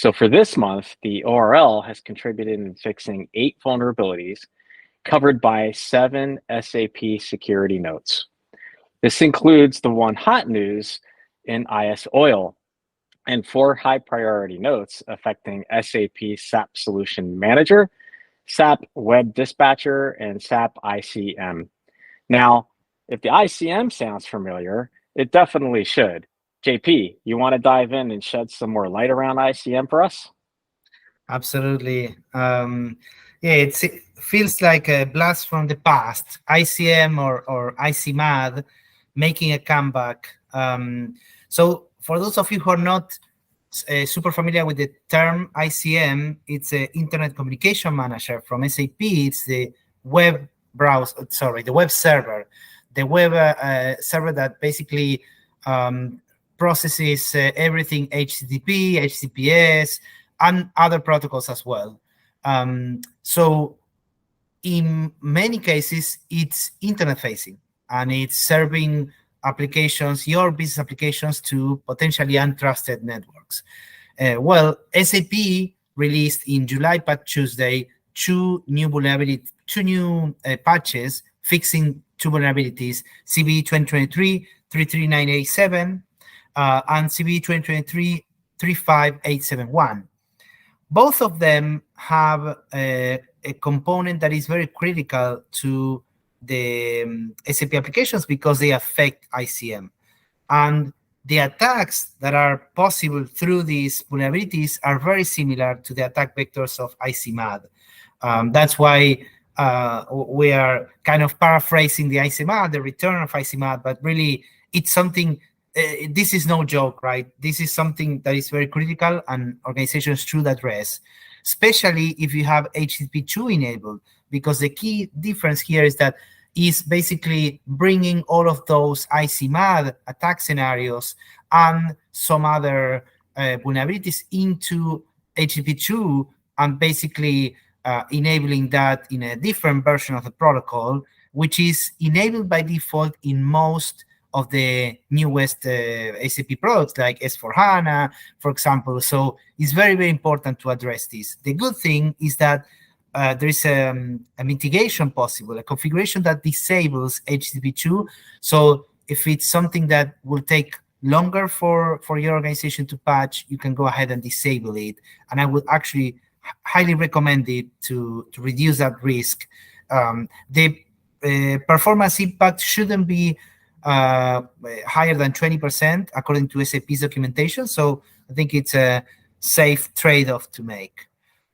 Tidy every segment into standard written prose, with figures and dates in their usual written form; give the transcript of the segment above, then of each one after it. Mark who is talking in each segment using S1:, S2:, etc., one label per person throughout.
S1: So for this month, the ORL has contributed in fixing 8 vulnerabilities covered by 7 SAP security notes. This includes the one hot news in IS Oil and 4 high priority notes affecting SAP SAP Solution Manager, SAP Web Dispatcher, and SAP ICM. Now, if the ICM sounds familiar, it definitely should. JP, you want to dive in and shed some more light around ICM for us?
S2: Absolutely. Yeah, it feels like a blast from the past. ICM or ICMAD making a comeback. So for those of you who are not super familiar with the term ICM, it's an Internet Communication Manager from SAP. It's the web the web server, server that basically processes everything HTTP, HTTPS, and other protocols as well. So in many cases, it's internet facing and it's serving applications, your business applications, to potentially untrusted networks. Well, SAP released in July Patch Tuesday two new patches fixing 2 vulnerabilities: CVE 2023-33987 and CVE 2023-35871. Both of them have a component that is very critical to the SAP applications because they affect ICM. And the attacks that are possible through these vulnerabilities are very similar to the attack vectors of ICMAD. That's why we are kind of paraphrasing the ICMAD, the return of ICMAD, but really it's something, this is no joke, right? This is something that is very critical and organizations should address, especially if you have HTTP2 enabled, because the key difference here is that is basically bringing all of those ICMAD attack scenarios and some other vulnerabilities into HTTP2 and basically enabling that in a different version of the protocol, which is enabled by default in most of the newest SAP products like S4HANA, for example. So it's very, very important to address this. The good thing is that there is a mitigation possible, a configuration that disables HTTP2. So if it's something that will take longer for your organization to patch, you can go ahead and disable it. And I would actually highly recommend it to reduce that risk. The performance impact shouldn't be higher than 20% according to SAP's documentation. So I think it's a safe trade-off to make.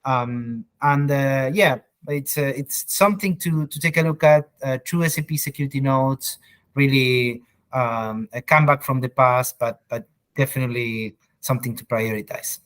S2: Yeah, it's something to take a look at. True SAP security notes, really a comeback from the past, but definitely something to prioritize.